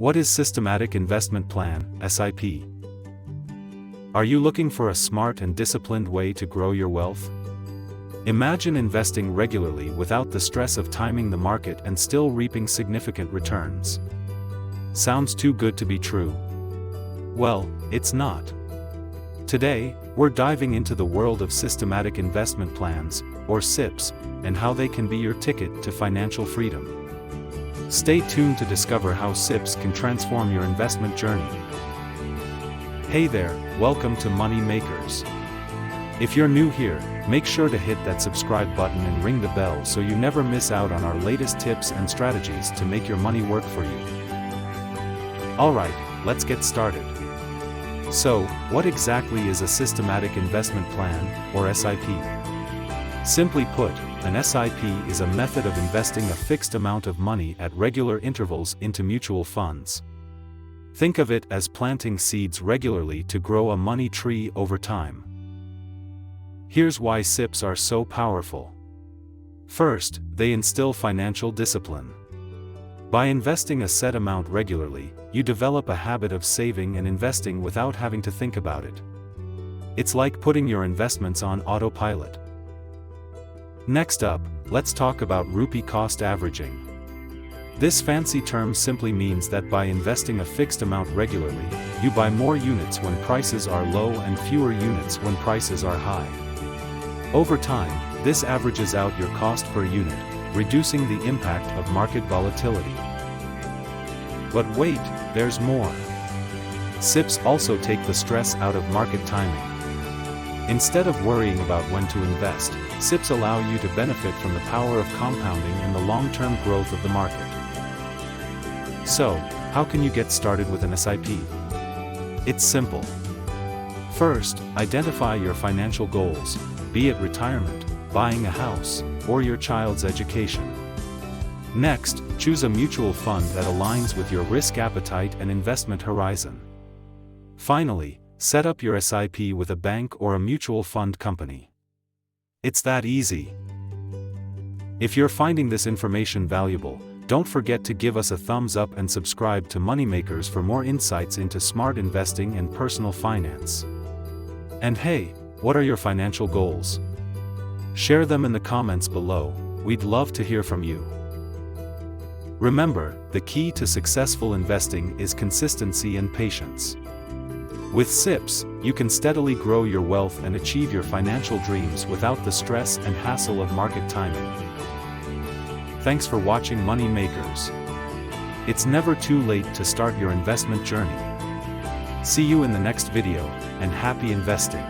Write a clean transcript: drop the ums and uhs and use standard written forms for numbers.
What is Systematic Investment Plan, SIP? Are you looking for a smart and disciplined way to grow your wealth? Imagine investing regularly without the stress of timing the market and still reaping significant returns. Sounds too good to be true? Well, it's not. Today, we're diving into the world of systematic investment plans, or SIPs, and how they can be your ticket to financial freedom. Stay tuned to discover how SIPs can transform your investment journey. Hey there, welcome to Money Makers. If you're new here, make sure to hit that subscribe button and ring the bell so you never miss out on our latest tips and strategies to make your money work for you. Alright, let's get started. So, what exactly is a systematic investment plan, or SIP? Simply put, an SIP is a method of investing a fixed amount of money at regular intervals into mutual funds. Think of it as planting seeds regularly to grow a money tree over time. Here's why SIPs are so powerful. First, they instill financial discipline. By investing a set amount regularly, you develop a habit of saving and investing without having to think about it. It's like putting your investments on autopilot. Next up, let's talk about Rupee cost averaging. This fancy term simply means that by investing a fixed amount regularly, you buy more units when prices are low and fewer units when prices are high. Over time, this averages out your cost per unit, reducing the impact of market volatility. But wait, there's more. SIPs also take the stress out of market timing. Instead of worrying about when to invest, SIPs allow you to benefit from the power of compounding and the long-term growth of the market. So, how can you get started with an SIP? It's simple. First, identify your financial goals, be it retirement, buying a house, or your child's education. Next, choose a mutual fund that aligns with your risk appetite and investment horizon. Finally, set up your SIP with a bank or a mutual fund company. It's that easy. If you're finding this information valuable, don't forget to give us a thumbs up and subscribe to Moneymakers for more insights into smart investing and personal finance. And hey, what are your financial goals? Share them in the comments below, we'd love to hear from you. Remember, the key to successful investing is consistency and patience. With SIPs, you can steadily grow your wealth and achieve your financial dreams without the stress and hassle of market timing. Thanks for watching Money Makers. It's never too late to start your investment journey. See you in the next video, and happy investing.